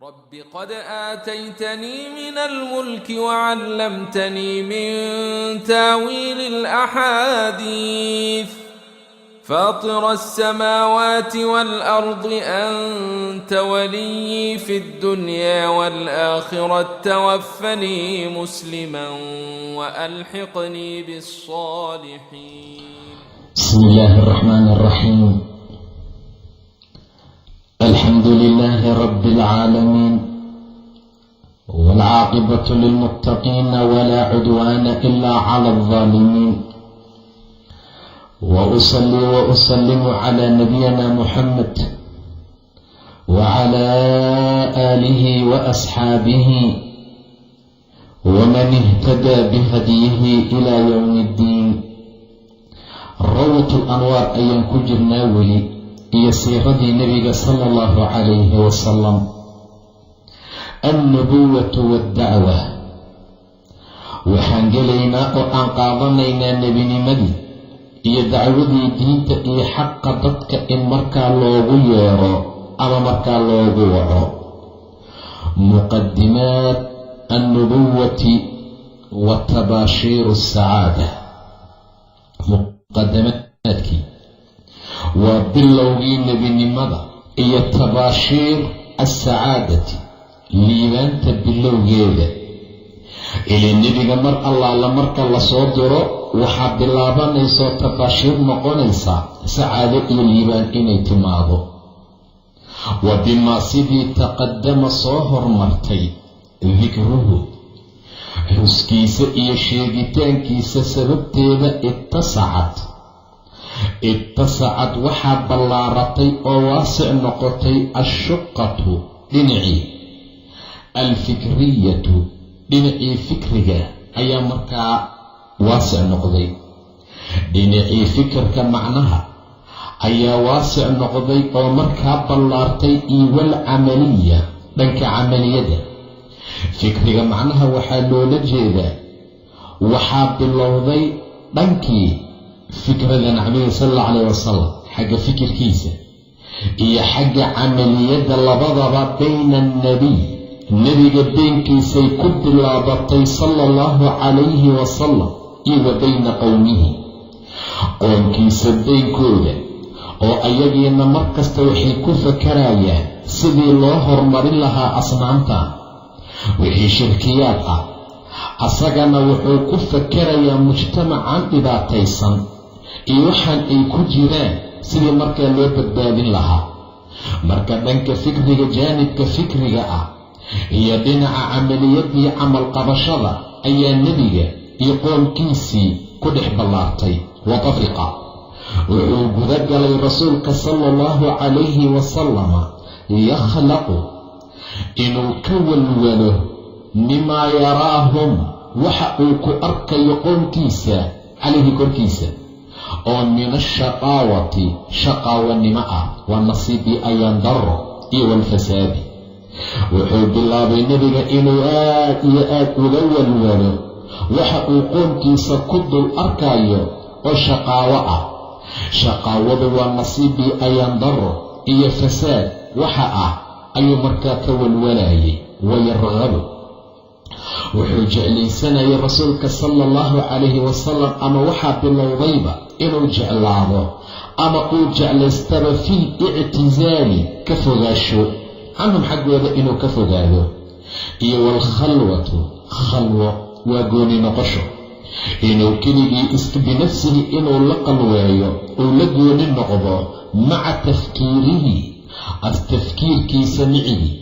رب قد آتيتني من الملك وعلمتني من تاويل الأحاديث فاطر السماوات والأرض أنت ولي في الدنيا والآخرة توفني مسلما وألحقني بالصالحين. بسم الله الرحمن الرحيم. الحمد لله رب العالمين والعاقبة للمتقين ولا عدوان إلا على الظالمين، وأصلي وأسلم على نبينا محمد وعلى آله وأصحابه ومن اهتدى بهديه إلى يوم الدين. روضة الأنوار أيام كجرنا ولي iyo siiradii nabiga sala allahu calayhi wasalam. annubuwatu waddacwa, waxaan gelaynaa oo aan qaadanaynaa nebinimadii iyo dacwadii diinta iyo xaqa dadka in markaa loogu yeero ama markaa loogu waco. muqadimaat annubuwati wa tabaashiiru asacaada. muqadamaadkii waa bilowgii nebinimada iyo tabaashiir assacaadati, liibaanta bilowgeeda. ilaa nebiga mar allaala marka lasoo diro waxaa bilaabanayso tabaashiir noqonaysa sacaado iyo liibaan inay timaado. wa bimaa sidii taqadama soo hormartay dikruhu, xuskiisa iyo sheegitaankiisa sababteeda ittasacad waxaa ballaaratay oo waasic noqotay ashuqatu, dhinacii alfikriyatu, dhinacii fikriga ayaa markaa waasic noqday. dhinacii fikirka macnaha ayaa waasic noqday oo markaa ballaartay. iyo walcamaliya, dhanka camaliyada. fikriga macnaha waxaa loola jeedaa waxaa bilowday dhankii fikrada nabiga sal allahu calayh wasalam, xagga fikirkiisa iyo xagga camaliyadda labadaba bayna annabiy, nebiga beenkiisay ku bilaabatay sala allahu calayhi wasalam, iyo wa bayna qowmihi, qoomkiisa beynkooda. oo ayagiina mar kasta waxay ku fakarayaan sidii loo horumarin lahaa asnaamta wixii shirkiyaad ah. asagana wuxuu ku fakarayaa mujtamacan dhibaataysan iyo waxaan ay ku jiraan sidii markaa loo badbaadin lahaa. marka dhanka fikriga, jaanibka fikriga ah iyo dhinaca camaliyadii camal qabashada ayaa nebiga iyo qoomkiisii ku dhex ballaartay. watafiqa, wuxuu gudagalay rasuulka sala allahu calayhi wasalama yakhlaqu, inuu ka walwalo mimaa yaraahum, waxa uu ku arkayo qoomkiisa calayhi korkiisa, oo min ashaqaawati, shaqaawanimo ah, waa nasiibii ayaan darro iyo walfasaadi. wuxuu bilaabay nebiga inuu aad iyo aad uga walwalo waxa uu qoomkiisa ku dul arkayo oo shaqaawo ah. shaqaawadu waa nasiibii ayaan darro iyo fasaad waxa ah ayuu markaa ka walwalayay. wayarqabu, wuxuu jeclaysanayay rasuulka sala allahu calayhi wasalam, ama waxaa bilowdayba inuu jeclaado ama uu jeclaystaba fil ictizaali, ka fogaasho canhum xaggooda inuu ka fogaado. iyo waalkhalwatu, khalwo waa gooni noqosho, inuu keligii binafsihi inuu la qalweeyo, uu la gooni noqdo, maca tafkiirihi, tafkiirkiisa micigii,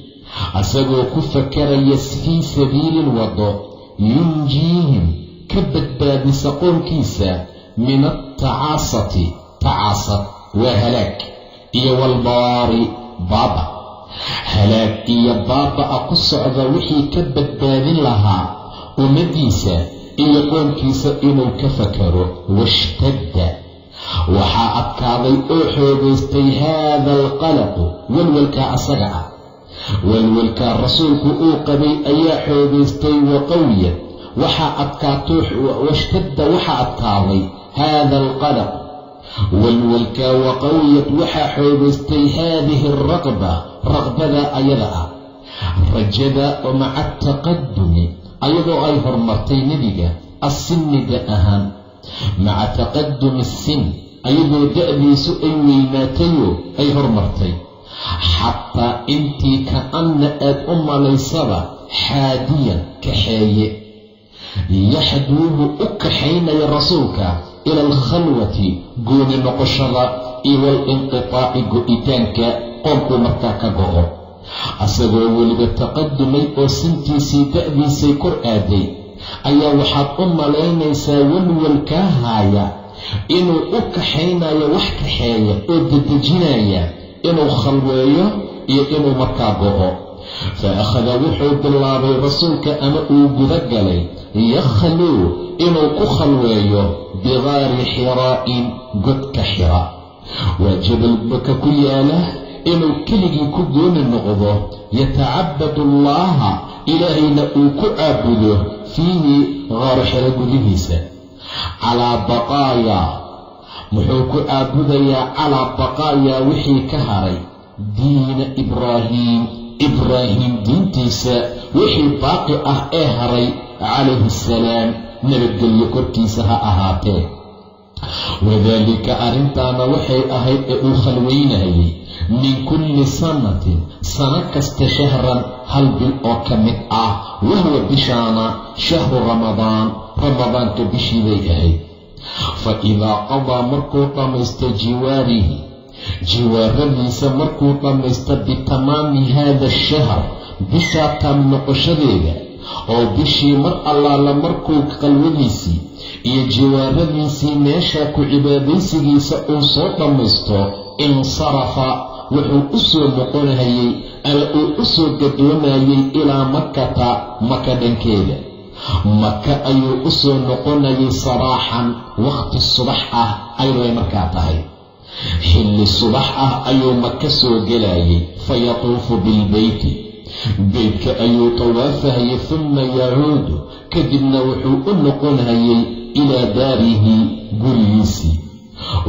asagoo ku fakaraya fii sabiilin wado yunjiihim, ka badbaadisa qoomkiisa min atacaasati, tacaasad waa halaag, iyo walbaari, baaba, halaag iyo baaba-a ku socda wixii ka badbaadin lahaa ummadiisa iyo qoomkiisa inuu ka fakaro. washtadda, waxaa adkaaday oo xoogaystay haada alqalaqu, walwalkaa asaga ah. walwalkaa rasuulku uu qabay ayaa xoogaystay. waqawiyad, waxaa adkaato, washtadda waxaa adkaaday haada alqalaq, walwalkaa. waqawiyad, waxaa xoogaystay haadihi alraqba, raqbada ayada ah, rajada oo maca taqadumi ayadoo ay hormartay nebiga assinni da ahaan, maca taqadumi sin ayadoo da'diisu ay weynaatayoo ay hormartay, xataa intii ka'anna aad u malaysaba xaadiyan kaxeeye yaxduuhu u kaxaynaya rasuulka ila alkhalwati gooni noqoshada iyo walinqitaaci go'itaanka qoomkuu markaa ka go'o, asagoo weliba taqadumay oo sintiisii da'diisay kor aaday ayaa waxaad u malaynaysaa walwal kaa haaya inuu u kaxaynayo wax kaxeeya oo dedejinaya inuu khalweeyo iyo inuu markaa go'o. fa akhada wuxuu bilaabay rasuulka ama uu guda galay yakhluu inuu ku khalweeyo bigaari xiraa'in godka xira, waa jabal baka ku yaala, inuu keligii ku gooni noqdo, yatacabadu allaha ilaahayna uu ku caabudo fiihi gaaro xiro gudihiisa, calaa baqaayaa muxuu ku caabudayaa calaa baqaayaa wixii ka haray diina ibraahiim diintiisa wixii baaqi ah ee haray calayhi assalaam, nabadgelyo korkiisa ha ahaatee. wadaalika arrintaana waxay ahayd ee uu khalwaynayay min kulli sanatin sano kasta shahran hal bil oo ka mid ah, wahuwa bishaana shahru ramadaanka bishii bay ahayd. fa idaa qadaa markuu dhammaysta jiwaaradiisa markuu dhammaysta bitamaami haada shahr bishaa taam noqoshadeeda, oo bishii mar allaala markuu qalwadiisii iyo jiwaaradiisii meeshaa ku cibaadaysigiisa uu soo dhammaysto, insarafa wuxuu u soo noqonayay ama uu u soo gadoomayay ilaa makata maka dhankeeda. maka ayuu u soo noqonayay saraaxan waqti subax ah ayay markaa tahay, xilli subax ah ayuu maka soo gelayay. fayatuufu bilbeyti beydka ayuu tawaafahayay, uma yacuudu kadibna wuxuu u noqonayay ilaa daarihi gurigiisii.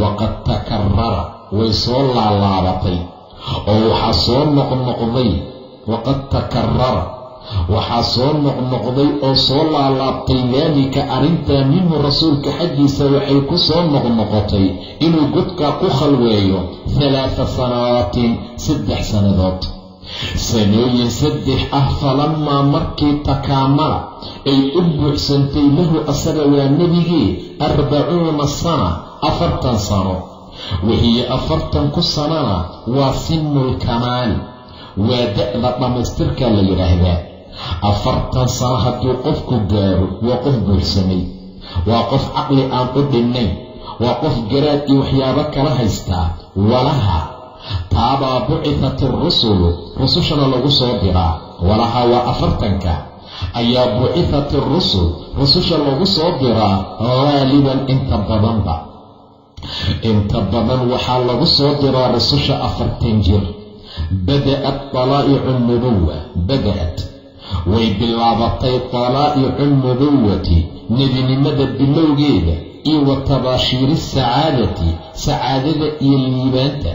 waqad takarara way soo laalaabatay oo waxaa soo noqnoqday oo soo laalaabtay daalika arrintaa minhu rasuulka xaggiisa waxay ku soo noqnoqotay inuu godkaa ku khalweeyo 3 sanawaatin 3 sannadood, sanooyin 3 ah. falamaa markii takaamala ay u buuxsantay lahu asaga waa nebigii 40 sana 40 sano, wahiya 40 ku sanana waa sinulkamaali, waa da'da dhammaystirka la yidhaahdaa. 40 sano hadduu qofku gaaro waa qof buuxsamay, waa qof caqli aan u dhinnayn, waa qof garaad iyo waxyaabo kala haystaa. walaha taabaa bucitat irusulu rusushana lagu soo diraa, walaha waa 40ka ayaa bucitat irusul rususha lagu soo diraa haaliban inta badan waxaa lagu soo diraa rususha 40 jir. bada'at talaa'icu nubuwa way bilaabatay talaa'icu nubuwati nebinimada bilowgeeda iyo wa tabaashiiri sacaadada iyo liibaanta,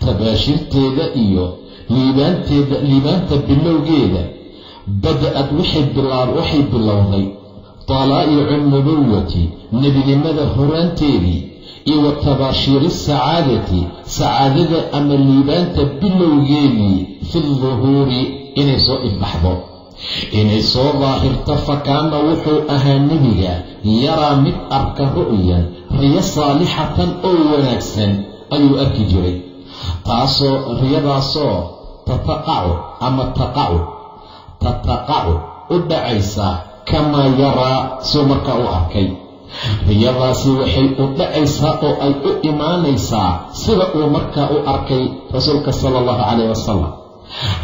tabaashirteeda iyo liibaanta bilowgeeda. bada'ad waxay bilowday talaa'icu nubuwati nebinimada horaanteedii iyo wa tabaashiiri sacaadada ama liibaanta bilowgeedii fi duhuuri inay soo ifbaxdo, inay soo daahirto. fakaana wuxuu ahaa nebiga yaraa mid arka ru'yan riyo saalixatan oo wanaagsan ayuu arki jiray, riyadaasoo tataqacu u dhacaysa kamaa yaraa soo markaa u arkay. riyadaasi waxay u dhacaysaa oo ay u imaanaysaa sida uu markaa u arkay rasuulka sala allahu calayh wasalam.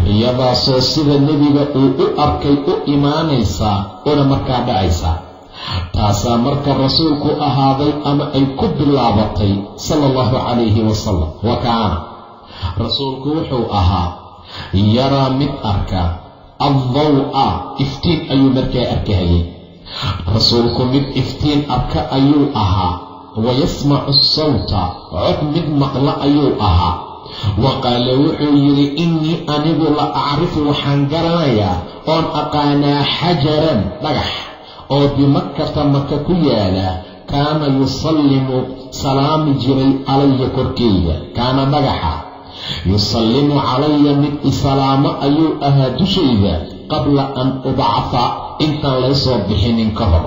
riyadaasoo sida nebiga uu u arkay u imaanaysaa una markaa dhacaysaa. taasaa marka rasuulku ahaaday ama ay ku bilaabatay sala allahu calayhi wasalam. wa kaana rasuulku wuxuu ahaa yaraa mid arka addaw-a iftiin ayuu markaa arkahayay. rasuulku mid iftiin arka ayuu ahaa, wayasmacu sawta cod mid maqla ayuu ahaa. wa qaala wuxuu yidhi innii anigu la acrifu waxaan garanayaa oon aqaanaa xajaran dhagax oo bimakkata maka ku yaala kaana yusallimu salaami jiray calaya korkeyga. kaana dhagaxa yusallimu calaya mid isalaamo ayuu ahaa dushayda qabla an ubcafa intaan laysoo bixinin ka hor,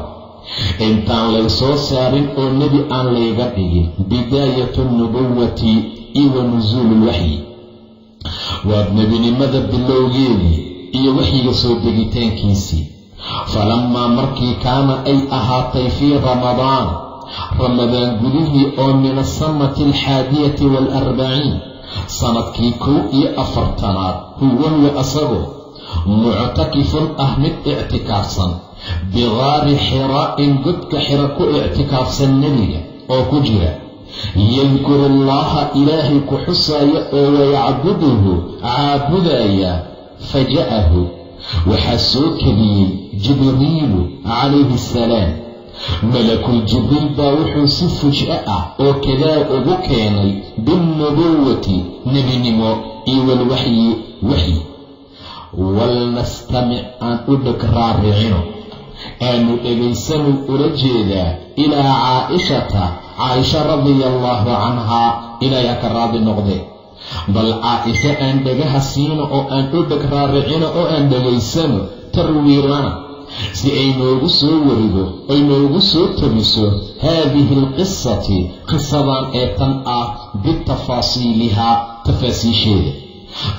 intaan laysoo saarin oo nebi aan layga dhigin. bidaayatu nubuwati iyo wa nusuulu lwaxyi, waa nebinimada bilowgeedii iyo waxyiga soo degitaankiisii. falammaa markii kaana ay ahaatay fii ramadaan gudihii oo min asanati 140 sanadkii 41 huwa asagoo muctakifun ah mid ictikaafsan bigaari xiraa'in godka xira ku ictikaafsan nebiga oo ku jira, yadkuru allaha ilaahay ku xusaaya oo wayacbuduhu caabudaya. faja'ahu waxaa soo keliyey jibriilu calayhi assalaam. malakul jibriil baa wuxuu si fuj'a ah oo kadaa ugu keenay binnubuwati nebinimo iyo walwaxyi waxyi. walnastamic aan u dheg raaricino, aanu dhegaysanuu ula jeedaa ilaa caaishata, caaisha radia allaahu canhaa, ilaahay ha ka raadi noqdee. bal caaisha aan dhagaha siino oo aan u dheg raaricino oo aan dhegaysano tarwiilana si ay noogu soo warido ay noogu soo tabiso haadihi alqisati qisadan ee tan ah bitafaasiilihaa tafaasiisheeda,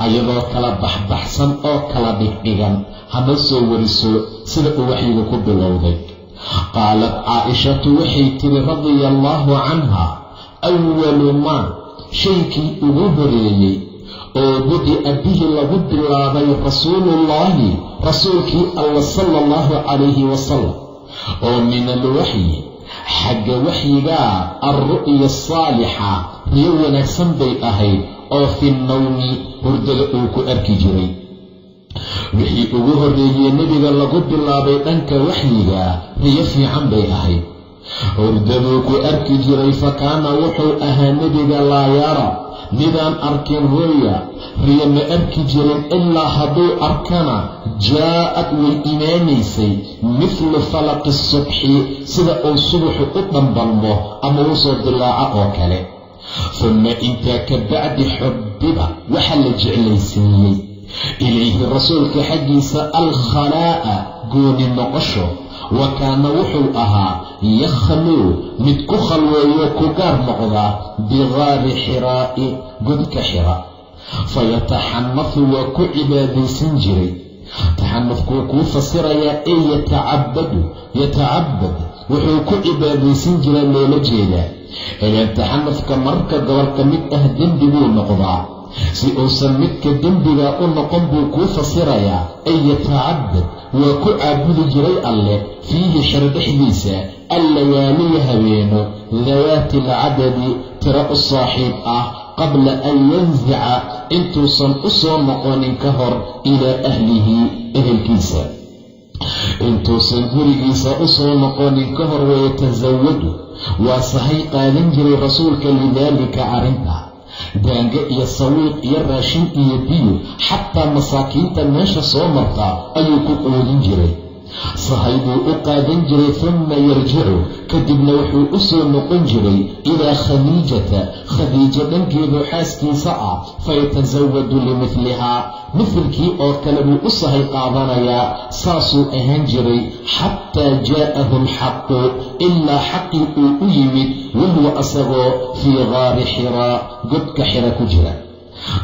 ayadoo kala baxbaxsan oo kala dhigdhigan hana soo wariso sida uu waxyigu ku bilowday. qaalat caaishatu waxay tiri radia allaahu canha, awalu maa shaykii ugu horeeyey oo budi'a bihi lagu bilaabay rasuulullaahi rasuulkii alla sala allahu calayhi wasalam oo min alwaxyi xagga waxyigaa alru'ya asaalixa riyo wanaagsan bay ahayd oo fi nnawmi hurdada uu ku arki jiray. wixii ugu horreeyey nebiga lagu bilaabay dhanka waxyiga riyo fiican bay ahayd, hurdaduu ku arki jiray. fa kaana wuxuu ahaa nebiga laa yara midaan arkin riyo ma arki jirin, ilaa hadduu arkana jaa'ad way imaanaysay mithlu falaqi subxi sida uu subaxu u dhambalmo ama uu soo dilaaco oo kale. uma intaa ka bacdi xubbiba waxa la jeclaysiiyey ilayhi rasuulka xaggiisa alkhalaa'a gooni noqosho. wa kaana wuxuu ahaa yakhluu mid ku khalweeyo ku gaar noqdaa bigaari xiraa'i godka xira. fayataxanafu waa ku cibaadaysan jiray. taxanufkuu kuu fasirayaa ee yatacabad wuxuu ku cibaadaysan jiraa loola jeedaa. ilaan taxanufka marka gobolka mid ah dembi buu noqdaa, si uusan midka dembigaa u noqon buu kuu fasirayaa. ay yatacabad waa ku caabudi jiray alleh fiihi xero dhexdiisa allayaaliya habeeno dawaati alcadadi tiro u saaxiib ah qabla an yanzica intuusan u soo noqonin ka hor ilaa ahlihi ehelkiisa, intuusan gurigiisa u soo noqonin ka hor. wayatasawadu waa sahay qaadan jiray rasuulka lidaalika arrinta, daanga iyo sawiiq iyo raashin iyo biyo xataa masaakiinta meesha soo marta ayuu ku quudin jiray. sahay buu u qaadan jiray. uma yarjicu kadibna wuxuu u soo noqon jiray ilaa khadiija dhankeedu xaaskiisa ah. fayatasawadu limithlihaa mithilkii oo kale buu u sahay qaadanayaa. saasuu ahaan jiray xataa jaa'ahu alxaqu ilaa xaqii uu u yimid, wahuwa asagoo fii gaari xiraa godka xira ku jira.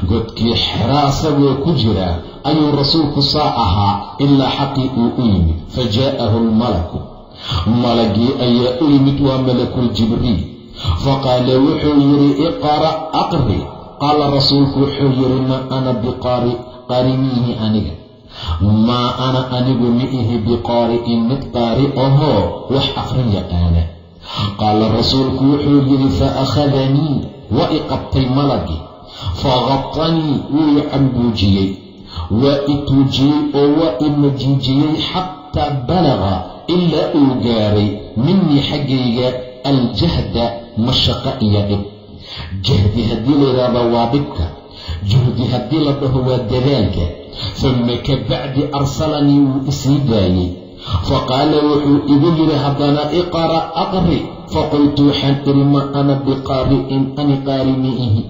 godkii xira asagoo ku jira ayuu rasuulku saa ahaa ilaa xaqii uu u yimid. fajaa'ahu almalaku malagii ayaa u yimid, waa malakul jibriil. faqaala wuxuu yidhi iqra' aqri. qaala rasuulku wuxuu yidhi maa ana qaarimiihi aniga maa ana anigu miihi biqaari'in mid qaari ahoo wax aqrin yaqaana. qaala rasuulku wuxuu yidhi fa akhadanii waa i qabtay malagii, faqatanii wuu i cambuujiyey, waa i tuujiyey oo waa i majiijiyey xataa balaga ilaa uu gaaray minii xaggayga aljahda mashaqo iyo dhib. jahdi haddii la yidhaahdo waa dhibka, juhdi haddii la dhaho waa dadaalka. uma kabacdi arsalanii wuu isii daayey, faqaala wuxuu igu yidhi haddana iqra' aqri. faqultu waxaan idhi ma ana biqaari'in, ani qaari ma ihi,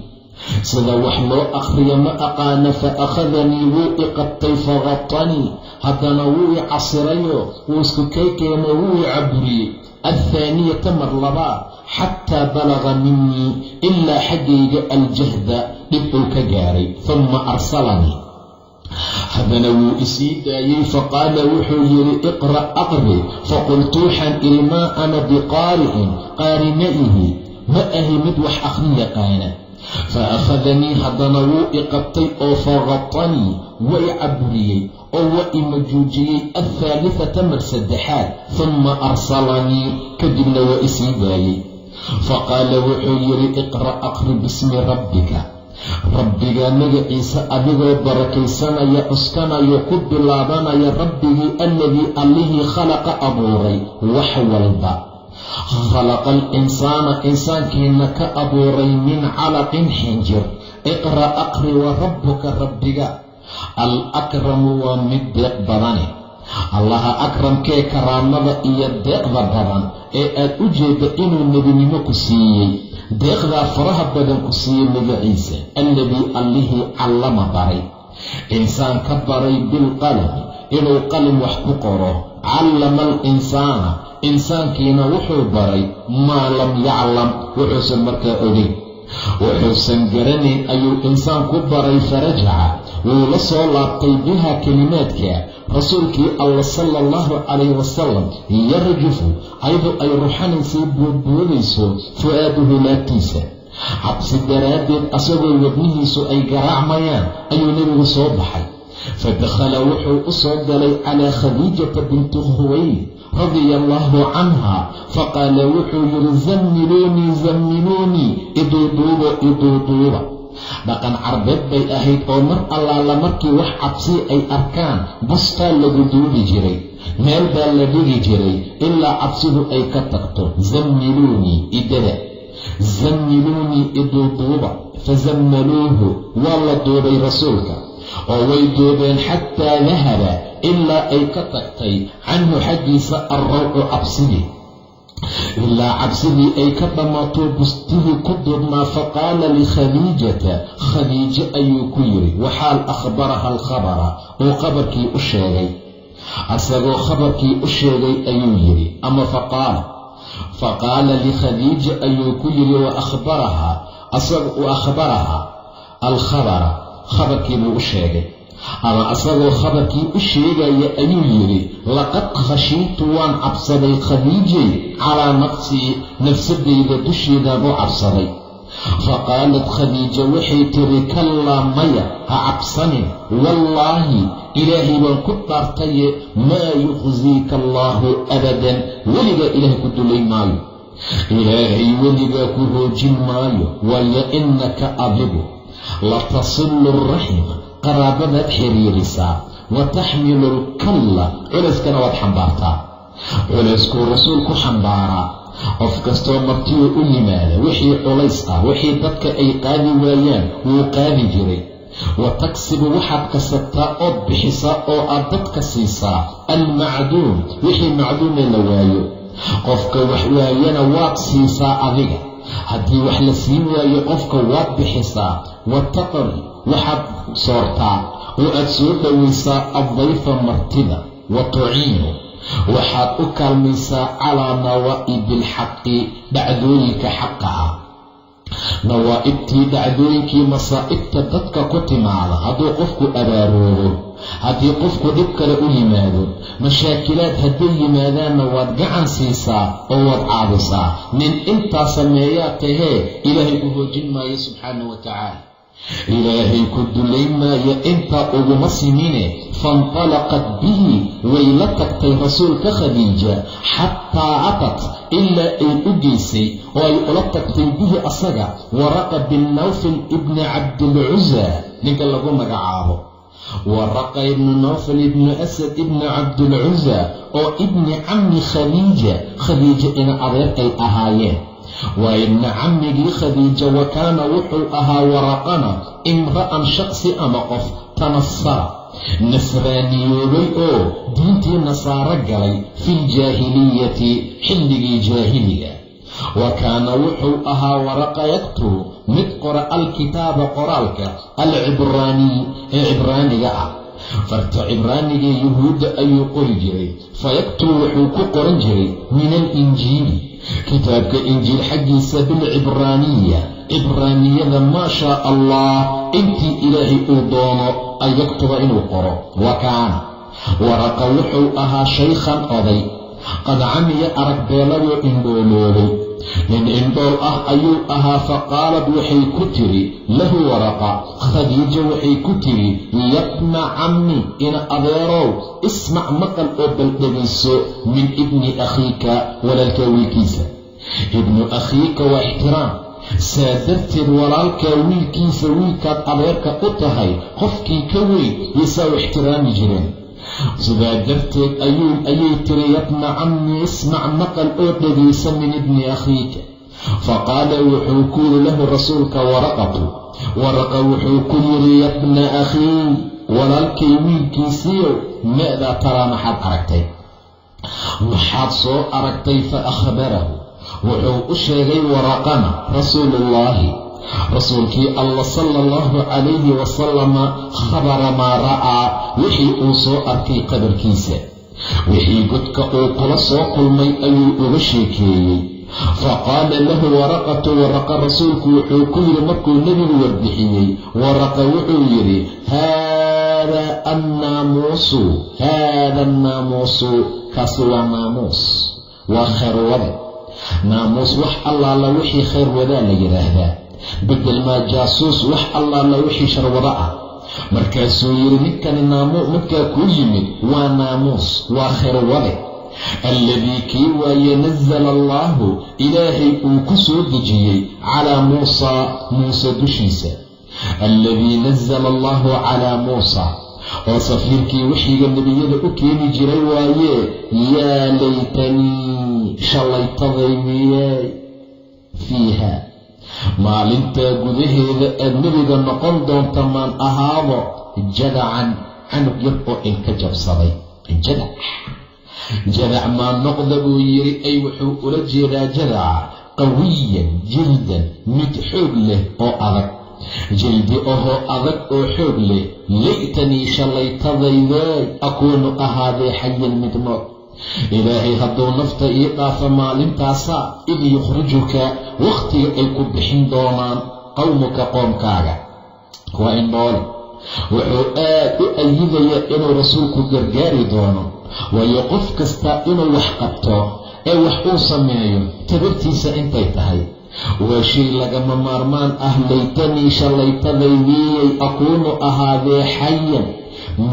sida wax loo aqriyo ma aqaana. faakhadanii wuu i qabtay fagatanii, haddana wuu i casirayo wuu isku kay keenay, wuu i caburiyey. athaaniyata mar labaad, xataa balaga minii, ilaa xaggayga aljahda dhib uu ka gaaray. uma arsalanii, haddana wuu isii daayey, faqaala wuxuu yidhi iqra' aqri. faqultu waxaan idhi maa ana biqaari'in, qaari ma ihi, ma ahi mid wax aqri yaqaana. faakhadanii, haddana wuu i qabtay oo fagatanii, waa i caburiyey oo waa i majuujiyey. athaalithata mar saddexaad, uma arsalanii, kadibna waa isii daayey. faqaala wuxuu yidhi iqra' aqri bismi rabbika, rabbiga magaciisa adigoo barakaysanaya, cuskanayo, ku bilaabanaya rabbigii alladii allihii khalaqa abuuray wax walba. khalaqa alinsaana, insaankiina ka abuuray min calaqin xinjir. iqra' aqri wa rabbuka, rabbiga alakramu waa mid deeq badane, allaha akramkee karaamada iyo deeqda badan ee aad u jeedda inuu nebinimo ku siiyey, deeqdaa faraha badan ku siiyey magaciisa. alladii allihii callama baray, insaan ka baray bilqalami, inuu qalin wax ku qoro. callama alinsaana, insaankiina wuxuu baray maa lam yaclam, wuxuusan markaa ogeyn, wuxuusan garanayn ayuu insaan ku baray. farajaca, wuu la soo laabtay biha kelimaadka rasuulkii alla sala allahu calayh wasalam, yarjufu, ayadoo ay ruxanaysay boodboodayso fu'aaduhu laabtiisa, cabsi daraaddeed asagoo wadnihiisu ay garaacmayaan ayuu nebigu soo baxay. fadakhala, wuxuu u soo galay calaa khadiijata binti khuwaylid radia allaahu canha. faqaala wuxuu yidhi zammiluunii, zammiluunii, iduuduuba, iduuduuba. dhaqan carbeed bay ahayd oo mar allaala markii wax cabsi ay arkaan bustaa lagu duubi jiray, meel baa la dhigi jiray ilaa cabsidu ay ka tagto. zammiluunii, idada, zammiluunii, iduuduuba. fazammaluuhu, waa la duubay rasuulka oo way duubeen xataa dahaba, ilaa ay ka tagtay canhu xaggiisa alrawcu, cabsidii, ilaa cabsidii ay ka dhammaato bustihii ku duubnaa. faqaala likhadiijata, khadiijo ayuu ku yidhi, waxaal akhbaraha alkhabara, uu khabarkii u sheegay, asagoo khabarkii u sheegay ayuu yidhi, ama faqaala likhadiija ayuu ku yidhi wa akhbaraha alkhabara, khabarkii buu u sheegay, ama asagoo khabarkii u sheegaya ayuu yidhi laqad khashiitu, waan cabsaday khadiijay, calaa nafsii, nafsadayda dusheedaan u cabsaday. faqaalat khadiija waxay tiri kallaa, maya, ha cabsanin, wallaahi ilaahay baan ku dhaartaye, maa yukhziika allaahu abadan, weligaa ilaahay ku dulay maayo, ilaahay weligaa ku hoojin maayo. waayo innaka adigu latasilu raxima, qaraabadaad xiriirisaa, wa taxmilu lkalla, culayskana waad xambaartaa. culayskuu rasuulku xambaaraa, qof kastoo martiyu u yimaada wixii culays ah, wixii dadka ay qaadi waayaan wuu qaadi jiray. wa taksibu, waxaad kasabtaa ood bixisaa oo aad dadka siisaa almacduum, wixii macduumee la waayo. qofka wax waayana waad siisaa adiga, haddii wax la siin waayo qofka waad bixisaa. wa taqri, waxaad soortaa oo aad soo dhowaysaa addayfa, martida. wa tuciinu, waxaad u kaalmaysaa calaa nawaa'ibi alxaqi, dhacdooyinka xaqa ah. nawaa'ibtii, dhacdooyinkii masaa'ibta dadka ku timaada, hadduu qofku abaaroobo, haddii qofku dhib kale u yimaado, mashaakilaad hadday yimaadaanna waad gacan siisaa oo waad caabisaa. nin intaa sameeyaa tahee ilaahay u hoojin maayo subxaanahu wa tacaala, ilaahay ku dulayn maayo, intaa uguma simine. faintalaqat bihi, way la tagtay rasuulka khadiija, xataa atat, ilaa ay u geysay oo ay ula tagtay bihi asaga waraqa bin nawfal ibni cabdilcuza, ninka lagu magacaabo waraqa ibnu nawfal ibnu asad ibni cabdilcuza, oo ibni cammi khadiija, khadiija ina adeer ay ahaayeen. waa ibna cammigii khadiija. wa kaana wuxuu ahaa Waraqana imra'an shaqsi ama qof tanasara nasraaniyoobay oo diintii nasaaro galay filjaahiliyati xilligii jaahiliga. wa kaana wuxuu ahaa Waraqa yaktubu mid qora alkitaaba qoraalka alcibraaniy ee cibraaniga ah. farta cibraaniga yuhuudda ayuu qori jiray. fayaktubu wuxuu ku qoran jiray min alinjiili kitaabka injiil xaggiisa bilcibraaniya cibraaniyada maa shaa allah intii ilaahay uu doono an yaktuba inuu qoro. wa kaana Waraqa wuxuu ahaa shaykhan oday qad camiya arag beeladoo indhooloobay. nin indhool ah ayuu ahaa. faqaalad waxay ku tiri lahu Waraqa khadiija waxay ku tiri yabna cammi ina adeerow ismac maqal oo baldhegayso min ibni akhiika walaalkaa wiilkiisa. ibnu akhiika waa ixtiraam, saa darteed walaalkaa wiilkiisa wiilkaad adeerka u tahay qofkii ka weyn waysaa u ixtiraami jireen. sidaa darteed ayay tiri yabna cammi ismac maqal oo dhegaysa min ibni akhiika. faqaala wuxuu ku yidhi lahu rasuulka Waraqa wuxuu ku yidhi yabna akhii walaalkay wiilkiisiiyow maadaa taraa maxaad aragtay? maxaad soo aragtay? fa akhbarahu wuxuu u sheegay Waraqana rasuulullaahi rasuulkii alla sala allahu calayhi wasalama khabara maa ra'aa wixii uu soo arkay qabarkiisa. wixii godka uu kula soo kulmay ayuu uga sheekeeyey. faqaala lahu Waraqatu Waraqa rasuulku wuxuu ku yidhi markuu nebigu warbixiyey. Waraqa wuxuu yidhi haada annaamuusu kaasi waa naamuus, waa khayrwade. naamuus wax allaala wixii khayr wadaa la yidhaahdaa, bedel maa jaasuus wax allaala wixii sharwado ah. markaasuu yidhi ninkani midkaa kuu yimid waa naamuus, waa khayrwade. alladii kii waaye nazala allaahu ilaahay uu ku soo dejiyey calaa muuse dushiisa. alladii nazala allaahu calaa muusa oo safiirkii waxiga nebiyada u keeni jiray waaye. yaa laytanii shallaytaday miyey fiiha maalintaa gudaheeda aad nebiga noqon doonta maan ahaado jadacan canug yar oo inka jabsaday. jadac maa noqda buu yidhi. ay wuxuu ula jeedaa jadaca qawiyan jildan mid xoog leh oo adag. jildi ahoo adag oo xoog leh. laytanii shallaytadayday akuunu ahaadee xayan mid nool. ilaahay hadduu nafta ii dhaafo maalintaasa id yukhrijuka wakhtiga ay ku bixin doonaan qowmuka qoomkaaga. waa indhoole wuxuu aad u ayidayaa inuu rasuulku gargaari doono. waayo qof kasta inuu wax qabto ee wax uu sameeyo tabartiisa intay tahay waa shay lagama maarmaan ah. laytanii shallaytadaydiyay akuunu ahaadee xayan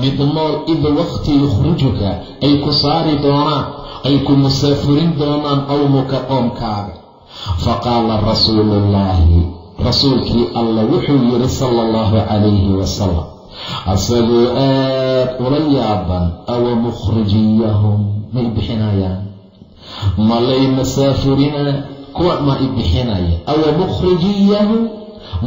mid nool id waqti yukhrijuka ay ku saari doonaan, ay ku musaafirin doonaan qowmuka qoomkaaga. faqaala rasuulullaahi rasuulkii alla wuxuu yidhi sala allahu calayhi wasalam asagoo aad ula yaaban awa mukhrijiyahum may bixinayaan malay masaafirina kuwa ma i bixinaya awa mukhrijiyahum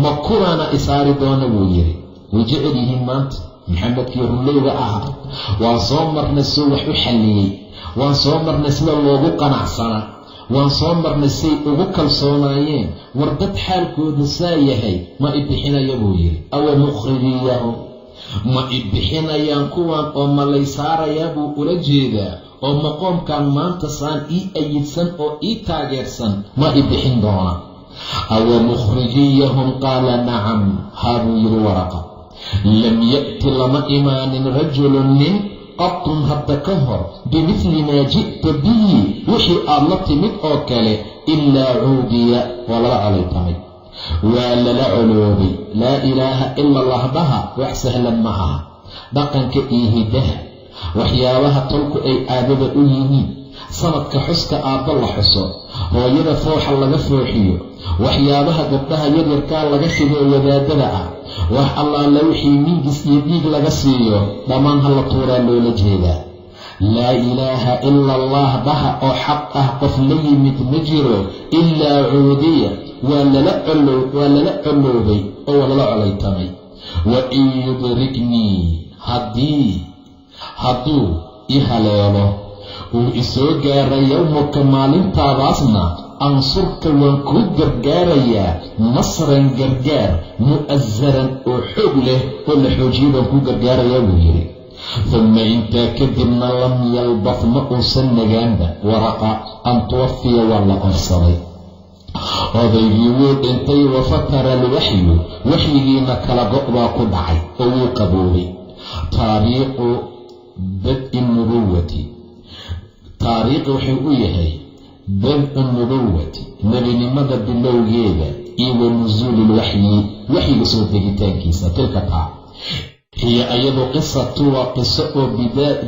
ma kuwaana isaari doona buu yidhi. way jecel yihiin maanta maxamedkii rulleyda ahaa. waan soo marnay soo wax u xalliyey, waan soo marnay sida loogu qanacsanaa, waan soo marnay say ugu kalsoonaayeen. war dad xaalkooda saa yahay ma i bixinaya buu yidhi. awa mukhrijiyahum ma i bixinayaan kuwan oo ma lay saarayaa buu ula jeedaa. oo maqoomkan maanta saan ii ayidsan oo ii taageersan ma i bixin doona. awa mukhrijiyahum qaala nacam haa buu yidhi Waraqa. lam ya'ti lama imaanin rajulun nin qatun hadda ka hor bimithli maa ji'ta bihi wixii aad la timid oo kale ilaa cuudiya waa lala colaytamay, waa lala coloobay. laa ilaaha ila allah dhaha wax sahlan ma aha. dhaqanka iyo hidaha waxyaabaha tolku ay caadada u yihiin. sanadka xuska aabba la xuso, hooyada fooxa laga fooxiyo, waxyaabaha gabdhaha yaryarkaa laga shigo wadaadada ah, wax allaala wixii mingis iyo dhiig laga siiyo dhammaan hala tuuraa loola jeedaa. laa ilaaha ila allah dhaha oo xaq ah qof la yimid ma jiro ilaa cuudiya waa lala coloobay oo waa lala colaytamay. wa in yudriknii hadduu i haleelo uu isoo gaara yowmaka maalintaadaasna ansurka waan kuu gargaarayaa nasran gargaar mu'asaran oo xoog leh oo la xoojiyo baan kuu gargaarayaa buu yidhi. uma intaa kadibna lam yalbaf ma uusan nagaanba waraqa an tuwafiya waa la qorsaday. odaygii wuu dhintay wafatara alwaxyu waxyigiina kala go' baa ku dhacay oo wuu qaboobay. taariikhu bad-i nubuwati taariikh wuxuu u yahay bad-u nubuwati nebinimada bilowgeeda iyo wa nusuuli lwaxyi waxyiga soo degitaankiisa. tilka taa hiya ayadu qisatu waa qiso oo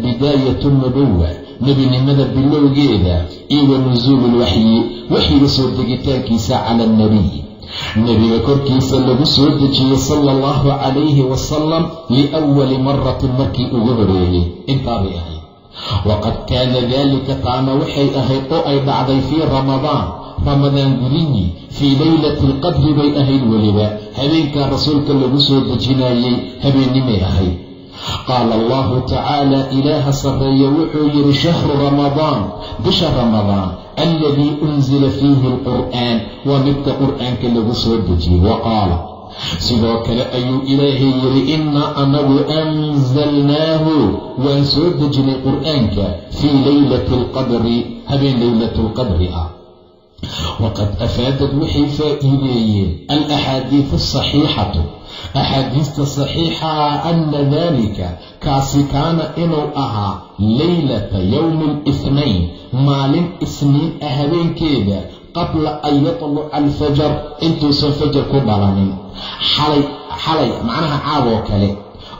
bidaayatu nubuwa nebinimada bilowgeeda iyo wa nusuuli lwaxyi waxyiga soo degitaankiisa cala alnabiy nebiga korkiisa lagu soo dejiyey sala allahu calayhi wasalam liawali maratin markii ugu horeeyey. intaabay ahayd. waqad kaana daalika taana waxay ahayd oo ay dhacday fii ramadaan gudihii fii leylati alqadri bay ahayd. weliba habeenkaa rasuulka lagu soo dejinayey habeennimay ahayd. qaala allahu tacaala ilaaha sarreeye wuxuu yidhi shahru ramadaan bisha ramadaan aladii unzila fiihi alqur'aan waa midka qur'aanka lagu soo dejiyey. wa qaala sidoo kale ayuu ilaahay yidhi innaa anagu anzalnaahu waan soo dejinay qur'aanka fii leylati alqadri habeen leylatu lqadri ah. waqad afaadad waxay faa'iideeyeen alaxaadiidu asaxiixatu axaadiista saxiixaa ana daalika kaasi kaana inuu ahaa leylata yowmi alithnayn maalin isniin ah habeenkeeda qabla an yatluca alfajar intuusan fajar ku dhalanin. xalay macnaha caadoo kale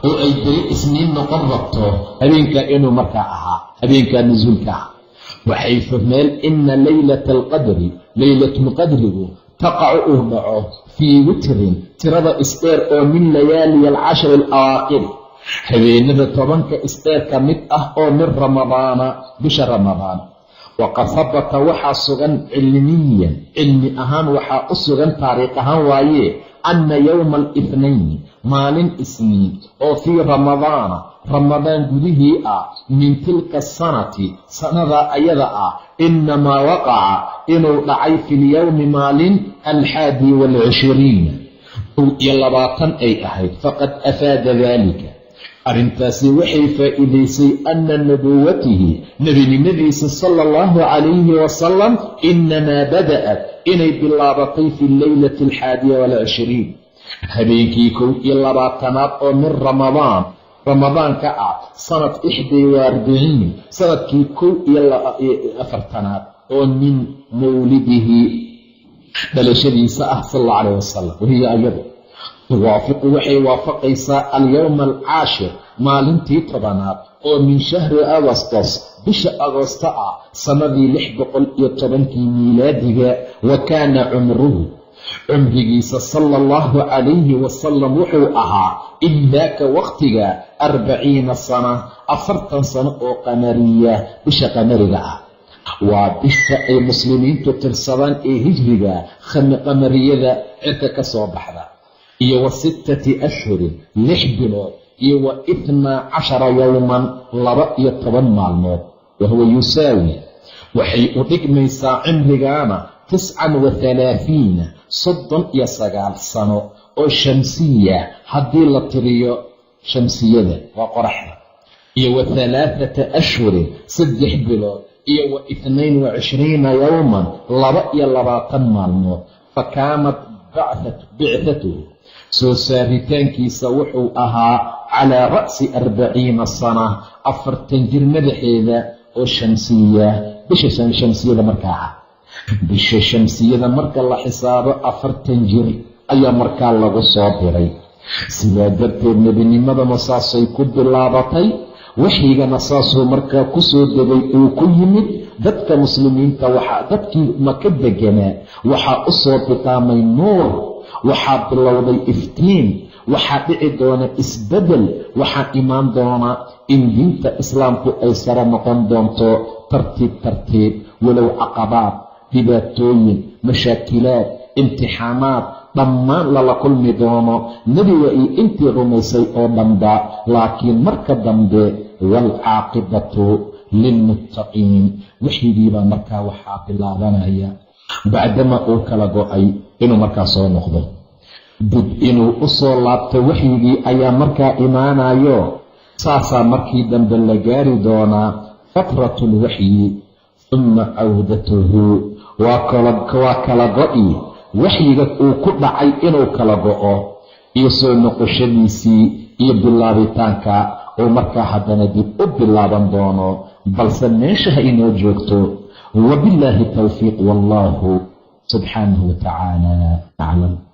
oo ay beri isniin noqon rabto habeenkaa inuu markaa ahaa habeenkaa nusuulka ah. waxay fahmeen ina leylata alqadri leylatulqadrigu taqacu uu dhaco fii witrin tirada isdheer oo min layaaliya alcashri alawaaqiri habeenada 10 isdheer ka mid ah oo min ramadaana bisha ramadaan. waqad habata waxaa sugan cilmiyan cilmi ahaan waxaa u sugan taariikh ahaan waaye anna yowma alithnayn maalin isniin oo fii ramadaana ramadaan gudihii ah min tilka sanati sanada ayada ah inamaa waqaca inuu dhacay fi lyowmi maalin 21 ay ahayd. faqad afaada daalika arrintaasi waxay faa'iidaysay anna nubuwatihi nebinimadiisa sala allahu calayhi wasalam inamaa bada'at inay bilaabatay fi leylati 21 habeenkii 21aad oo min ramadaanka ah sanad 41 sanadkii 41aad oo min mawlidihi dhalashadiisa ah sal alla calayh wasalam. wahiya ayadu tuwaafiqu waxay waafaqaysaa alyowma alcaashir maalintii 10aad oo min shahri agostos bisha agoosta ah sanadii 610 miilaadiga. wa kaana cumrigiisa sala allahu calayhi wasalam wuxuu ahaa idaaka waqtiga 40 sana 40 sano oo qamariya bisha qamariga ah. waa bisha ay muslimiintu tirsadaan ee hijriga qamariyada cirka ka soo baxda. iyo wa 6 ashhurin 6 bilood iyo wa 12 yowman 12 maalmood. wahuwa yusaawi waxay u dhigmaysaa cimrigaana 39 sano oo shamsiya haddii la tiriyo shamsiyada waa qoraxda. iyo wa 3 ashhurin 3 bilood iyo wa 22 yowman 22 maalmood. fakaanat bicatuhu soo saaritaankiisa wuxuu ahaa calaa ra'si 40 sana 40 jir madaxeeda oo shamsiya bisha shamsiyada markaa ah. bisha shamsiyada marka la xisaabo 40 jir ayaa markaa lagu soo diray. sidaa darteed nebinimadana saasay ku bilaabatay, waxyigana saasuu markaa ku soo degay uu ku yimid. dadka muslimiinta dadkii maka deganaa waxaa u soo biqaamay nuur, waxaa bilowday iftiin, waxaa dhici doona isbeddel, waxaa imaan doona in diinta islaamku ay sare noqon doonto tartiib tartiib, walow caqabaad, dhibaatooyin, mashaakilaad, imtixaanaad dhammaan lala kulmi doono nebiga iyo intii rumaysay oo dhanba. laakiin marka dambe waalcaaqibatu lilmuttaqiin, waxyigiibaa markaa waxaa bilaabanaya bacdama uu kala go-ay inuu markaa soo noqdo, dib inuu u soo laabto waxyigii ayaa markaa imaanayo. saasaa markii dambe la gaari doonaa fatratu lwaxyi uma cawdatuhu, waa kala go-i waxyiga uu ku dhacay inuu kala go-o iyo soo noqoshadiisii iyo bilaabitaanka oo markaa haddana dib u bilaaban doono. balse meesha ha inoo joogto. wabillaahi tawfiiq, wallaahu subxaanahu watacaala aclam.